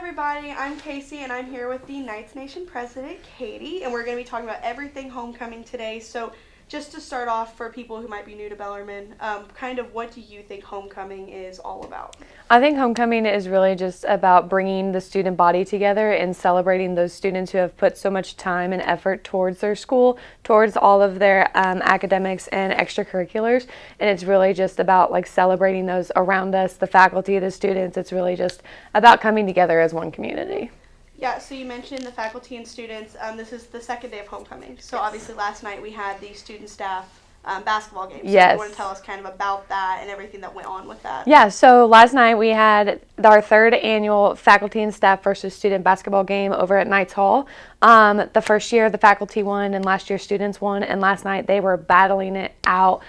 everybody. I'm Casey, and I'm here with the Knights Nation president, Katie, and we're going to be talking about everything homecoming today. So, just to start off, for people who might be new to Bellarmine, kind of what do you think homecoming is all about? I think homecoming is really just about bringing the student body together and celebrating those students who have put so much time and effort towards their school, towards all of their academics and extracurriculars. And it's really just about like celebrating those around us, the faculty, the students. It's really just about coming together as one community. Yeah, so you mentioned the faculty and students. This is the second day of homecoming. So obviously last night we had the student staff basketball game. So Yes. you want to tell us kind of about that and everything that went on with that? Yeah, so last night we had our third annual faculty and staff versus student basketball game over at Knights Hall. The first year the faculty won and last year students won, and last night they were battling it out.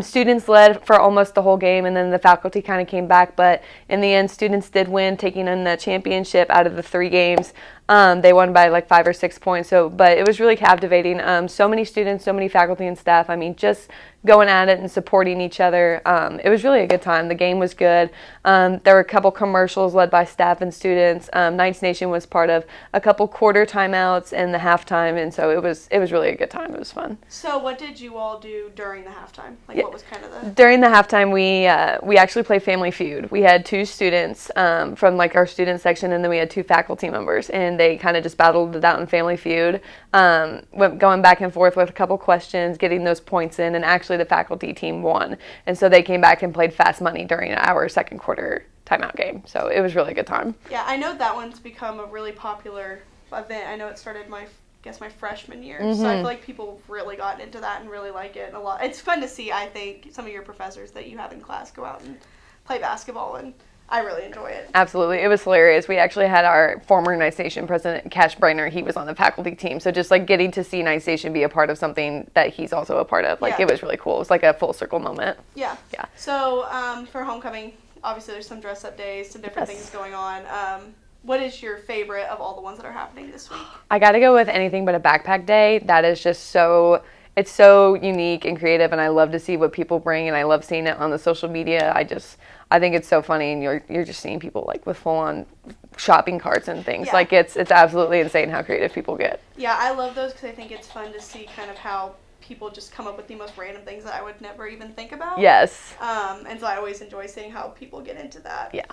Students led for almost the whole game, and then the faculty kind of came back, but in the end students did win, taking in the championship out of the 3 games. They won by like 5 or 6 points, but it was really captivating. So many students, so many faculty and staff. I mean, just going at it and supporting each other. It was really a good time. The game was good. There were a couple commercials led by staff and students. Knights Nation was part of a couple quarter timeouts and the halftime, and so it was really a good time. It was fun. So what did you all do during the halftime? Like, what was kind of the... During the halftime, we actually played Family Feud. We had 2 students from like our student section, and then we had 2 faculty members, and they kind of just battled it out in Family Feud, going back and forth with a couple questions, getting those points in, and actually the faculty team won. And so they came back and played Fast Money during our second quarter timeout game. So it was really a good time. Yeah, I know that one's become a really popular event. I know it started my freshman year. So I feel like people really got into that and really like it a lot. It's fun to see, I think, some of your professors that you have in class go out and play basketball, and I really enjoy it. Absolutely. It was hilarious. We actually had our former Knights Nation president, Cash Breiner. He was on the faculty team. So just like getting to see Knights Nation be a part of something that he's also a part of, it was really cool. It was like a full circle moment. Yeah. Yeah. So for homecoming, obviously there's some dress up days, some different things going on. What is your favorite of all the ones that are happening this week? I got to go with anything but a backpack day. That is just it's so unique and creative, and I love to see what people bring, and I love seeing it on the social media. I think it's so funny, and you're just seeing people like with full on shopping carts and things. Yeah. Like it's absolutely insane how creative people get. Yeah, I love those because I think it's fun to see kind of how people just come up with the most random things that I would never even think about. Yes. And so I always enjoy seeing how people get into that. Yeah.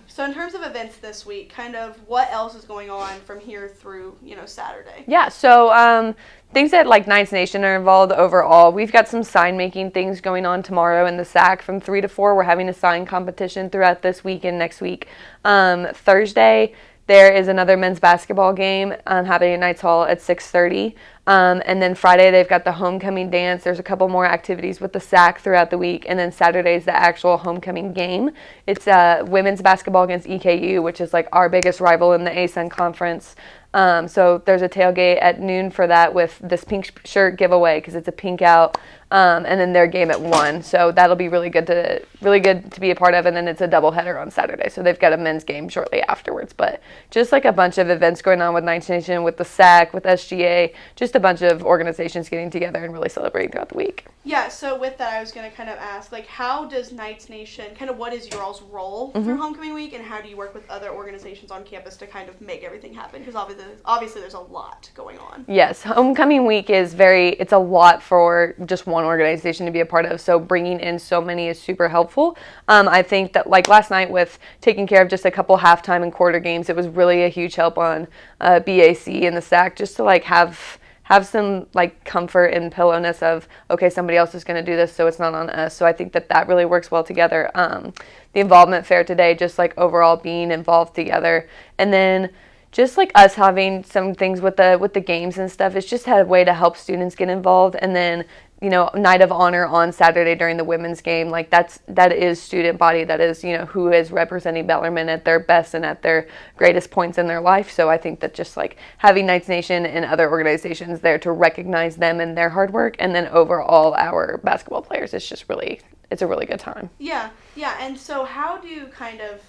So in terms of events this week, kind of what else is going on from here through, Saturday? Yeah, so things that like Knights Nation are involved overall. We've got some sign making things going on tomorrow in the SAC from 3 to 4. We're having a sign competition throughout this week and next week. Thursday, there is another men's basketball game happening at Knights Hall at 6:30. And then Friday, they've got the homecoming dance. There's a couple more activities with the SAC throughout the week. And then Saturday is the actual homecoming game. It's women's basketball against EKU, which is like our biggest rival in the ASUN conference. So there's a tailgate at noon for that with this pink shirt giveaway because it's a pink out. And then their game at 1. So that'll be really good to be a part of. And then it's a doubleheader on Saturday. So they've got a men's game shortly afterwards. But just like a bunch of events going on with Knights Nation, with the SAC, with SGA, just a bunch of organizations getting together and really celebrating throughout the week. Yeah, so with that, I was going to kind of ask, like, how does Knights Nation, kind of what is your all's role for homecoming week, and how do you work with other organizations on campus to kind of make everything happen? Because obviously there's a lot going on. Yes, homecoming week is it's a lot for just one organization to be a part of, so bringing in so many is super helpful. I think that like last night with taking care of just a couple halftime and quarter games, it was really a huge help on BAC and the SAC just to like have some like comfort and pillowness of, okay, somebody else is going to do this, so it's not on us. So I think that really works well together. The involvement fair today, just like overall being involved together, and then just like us having some things with the games and stuff, it's just had a way to help students get involved. And then Night of Honor on Saturday during the women's game, like that is student body, that is who is representing Bellarmine at their best and at their greatest points in their life. So I think that just like having Knights Nation and other organizations there to recognize them and their hard work, and then overall our basketball players, it's a really good time. Yeah, and so how do kind of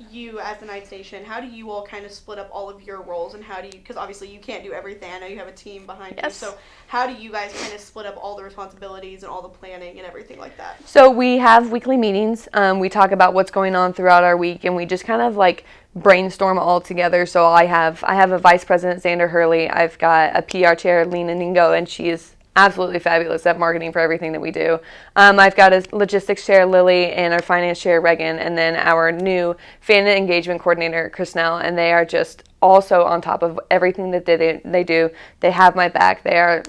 you as the Knights Nation, how do you all kind of split up all of your roles, and how do you, because obviously you can't do everything, I know you have a team behind you, so how do you guys kind of split up all the responsibilities and all the planning and everything like that? So we have weekly meetings. We talk about what's going on throughout our week, and we just kind of like brainstorm all together. So I have a vice president, Xander Hurley. I've got a PR chair, Lena Ningo, and she is absolutely fabulous at marketing for everything that we do. I've got a logistics chair, Lily, and our finance chair, Reagan, and then our new fan engagement coordinator, Chrisnell, and they are just also on top of everything that they do. They have my back. They are,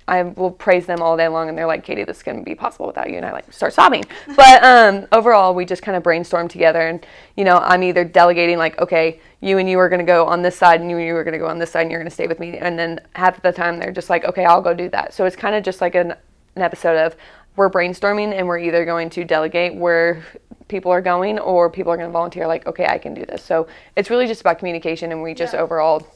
I will praise them all day long, and they're like, Katie, this couldn't be possible without you, and I like start sobbing. But overall, we just kind of brainstorm together, and I'm either delegating like, okay, you and you are going to go on this side, and you are going to go on this side, and you're going to stay with me, and then half the time they're just like, okay, I'll go do that. So it's kind of just like an episode of we're brainstorming, and we're either going to delegate where people are going, or people are going to volunteer like, okay, I can do this. So it's really just about communication, and we just overall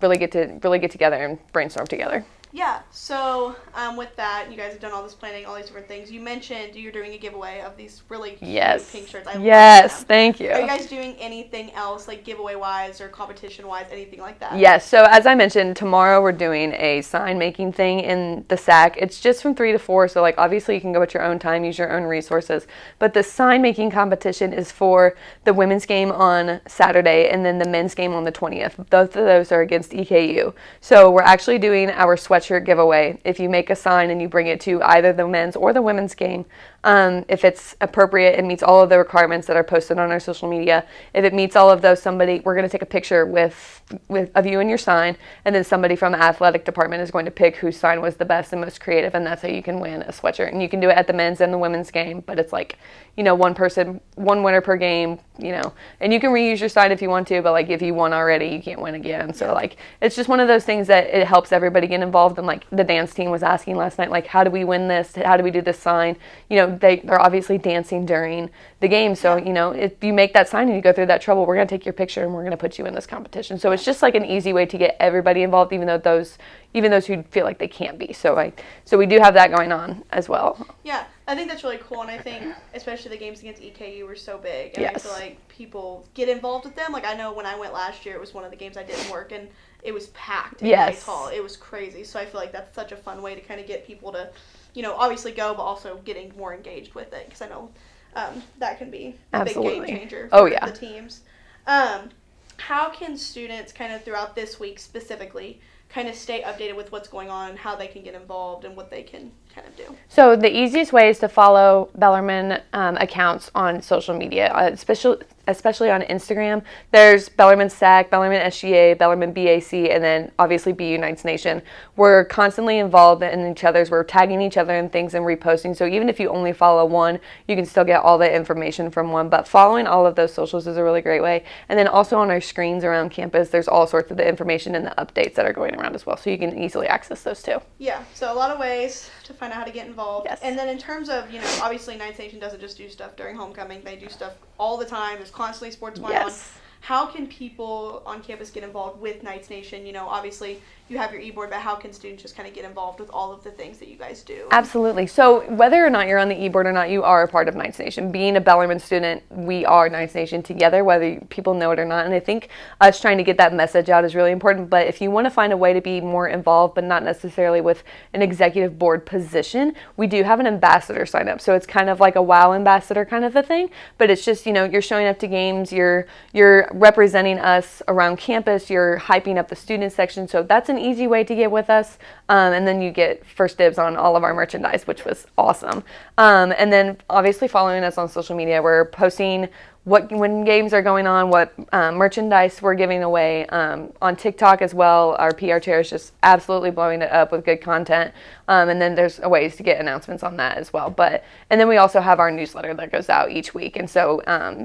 really get together and brainstorm together. Yeah, so with that, you guys have done all this planning, all these different things. You mentioned you're doing a giveaway of these really cute pink shirts. I love them. Thank you. Are you guys doing anything else, like giveaway-wise or competition-wise, anything like that? Yes, so as I mentioned, tomorrow we're doing a sign-making thing in the SAC. It's just from 3 to 4, so like obviously you can go at your own time, use your own resources. But the sign-making competition is for the women's game on Saturday and then the men's game on the 20th. Both of those are against EKU. So we're actually doing our sweatshirt giveaway. If you make a sign and you bring it to either the men's or the women's game, if it's appropriate and meets all of the requirements that are posted on our social media, if it meets all of those, we're going to take a picture of you and your sign, and then somebody from the athletic department is going to pick whose sign was the best and most creative, and that's how you can win a sweatshirt. And you can do it at the men's and the women's game, but it's like, one person, one winner per game, and you can reuse your sign if you want to, but like if you won already, you can't win again. So like, it's just one of those things that it helps everybody get involved. And like the dance team was asking last night, like, how do we win this? How do we do this sign? They're obviously dancing during the game. So, if you make that sign and you go through that trouble, we're going to take your picture and we're going to put you in this competition. So it's just like an easy way to get everybody involved, even those who feel like they can't be. So we do have that going on as well. Yeah, I think that's really cool, and I think especially the games against EKU were so big, and I feel like people get involved with them. Like I know when I went last year, it was one of the games I didn't work, and it was packed in Knights Hall. It was crazy. So I feel like that's such a fun way to kind of get people to, obviously go, but also getting more engaged with it, because I know that can be a big game changer for the teams. How can students kind of throughout this week specifically kind of stay updated with what's going on, how they can get involved, and what they can kind of do? So the easiest way is to follow Bellarmine accounts on social media, especially on Instagram. There's Bellarmine SAC, Bellarmine SGA, Bellarmine BAC, and then obviously BU Knights Nation. We're constantly involved in each other's. We're tagging each other in things and reposting. So even if you only follow one, you can still get all the information from one. But following all of those socials is a really great way. And then also on our screens around campus, there's all sorts of the information and the updates that are going around as well. So you can easily access those too. Yeah, so a lot of ways to find out how to get involved. Yes. And then in terms of, obviously Knights Nation doesn't just do stuff during homecoming. They do stuff all the time. There's constantly sports going on. How can people on campus get involved with Knights Nation? Obviously you have your e-board, but how can students just kind of get involved with all of the things that you guys do? Absolutely. So whether or not you're on the e-board or not, you are a part of Knights Nation. Being a Bellarmine student, we are Knights Nation together, whether people know it or not. And I think us trying to get that message out is really important. But if you want to find a way to be more involved, but not necessarily with an executive board position, we do have an ambassador sign up. So it's kind of like a WOW ambassador kind of a thing. But it's just, you're showing up to games, you're representing us around campus, you're hyping up the student section. So that's an easy way to get with us, and then you get first dibs on all of our merchandise, which was awesome. And then obviously following us on social media, we're posting when games are going on, what merchandise we're giving away on TikTok as well. Our PR chair is just absolutely blowing it up with good content, and then there's ways to get announcements on that as well. And then we also have our newsletter that goes out each week, and so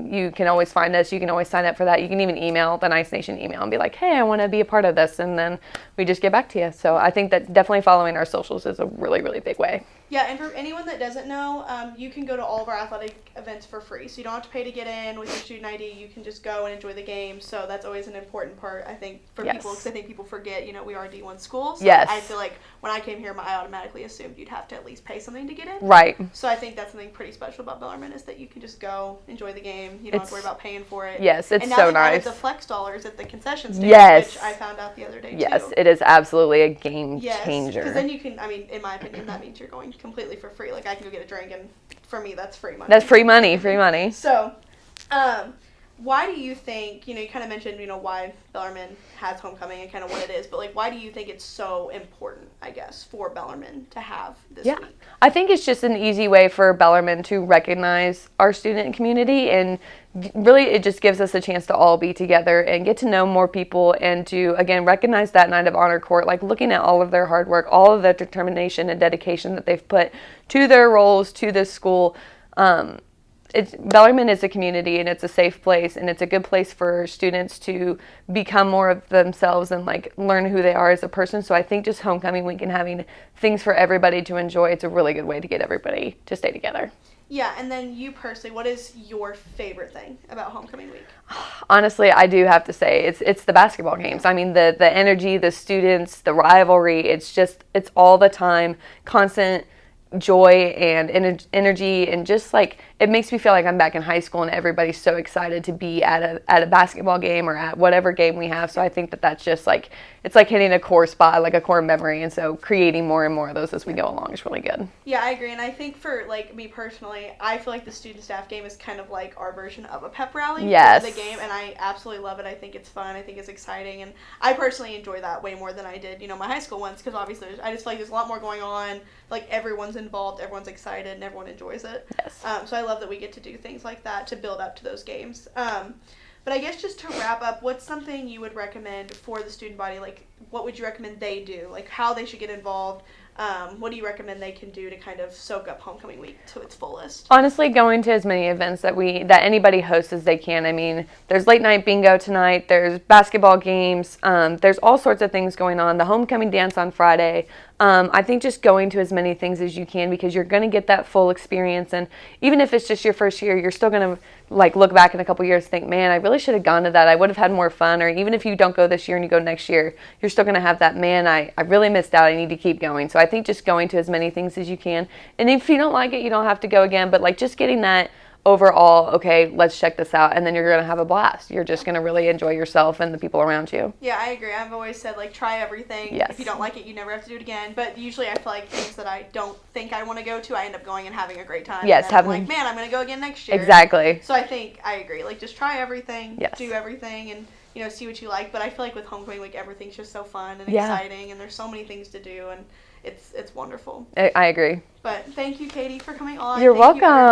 you can always find us. You can always sign up for that. You can even email the Knights Nation email and be like, hey, I want to be a part of this, and then we just get back to you. So I think that definitely following our socials is a really, really big way. Yeah, and for anyone that doesn't know, you can go to all of our athletic events for free. So you don't have to pay to get in with your student ID. You can just go and enjoy the game. So that's always an important part, I think, for Yes. people, because I think people forget, we are a D1 school. So Yes. I feel like when I came here, I automatically assumed you'd have to at least pay something to get in. Right. So I think that's something pretty special about Bellarmine, is that you can just go enjoy the game. You don't have to worry about paying for it. Yes, it's and now so they've added nice. the flex dollars at the concession stand, Yes. which I found out the other day Yes, too. it is absolutely a game Yes, changer. because then you can, in my opinion, that means you're going completely for free. Like, I can go get a drink, and for me, that's free money. That's free money, free money. So, why do you think, you kind of mentioned, why Bellarmine has homecoming and kind of what it is, but, like, why do you think it's so important, I guess, for Bellarmine to have this week? I think it's just an easy way for Bellarmine to recognize our student community, and really it just gives us a chance to all be together and get to know more people, and to, again, recognize that Night of Honor Court, like looking at all of their hard work, all of the determination and dedication that they've put to their roles, to this school. Bellarmine is a community, and it's a safe place, and it's a good place for students to become more of themselves and like learn who they are as a person. So I think just homecoming week and having things for everybody to enjoy, it's a really good way to get everybody to stay together. Yeah, and then you personally, what is your favorite thing about homecoming week? Honestly, I do have to say it's the basketball games. I mean, the energy, the students, the rivalry, it's all the time, constant joy and energy, and just like it makes me feel like I'm back in high school, and everybody's so excited to be at a basketball game or at whatever game we have. So I think that's just like, it's like hitting a core spot, like a core memory, and so creating more and more of those as we go along is really good. Yeah, I agree, and I think for like me personally, I feel like the student staff game is kind of like our version of a pep rally. Yes. For the game, and I absolutely love it. I think it's fun. I think it's exciting, and I personally enjoy that way more than I did, my high school ones, because obviously I just feel like there's a lot more going on. Like, everyone's involved, everyone's excited, and everyone enjoys it. Yes. So I love that we get to do things like that to build up to those games. But I guess just to wrap up, what's something you would recommend for the student body? Like, what would you recommend they do? Like, how they should get involved? What do you recommend they can do to kind of soak up homecoming week to its fullest? Honestly, going to as many events that anybody hosts as they can. I mean, there's late night bingo tonight, there's basketball games, there's all sorts of things going on. The homecoming dance on Friday. I think just going to as many things as you can, because you're going to get that full experience, and even if it's just your first year, you're still going to like look back in a couple years and think, man, I really should have gone to that. I would have had more fun. Or even if you don't go this year and you go next year, you're still going to have that, man, I really missed out. I need to keep going. So I think just going to as many things as you can. And if you don't like it, you don't have to go again. But like just getting that overall, okay, let's check this out, and then you're going to have a blast. You're just going to really enjoy yourself and the people around you. Yeah, I agree. I've always said, like, try everything. Yes. If you don't like it, you never have to do it again. But usually I feel like things that I don't think I want to go to, I end up going and having a great time. Yes, and then I'm like, man, I'm going to go again next year. Exactly. So I think I agree. Like, just try everything, Yes. do everything, and, see what you like. But I feel like with homecoming week, everything's just so fun and Yeah. exciting, and there's so many things to do, and it's wonderful. I agree. But thank you, Katie, for coming on. You're Thank you, welcome.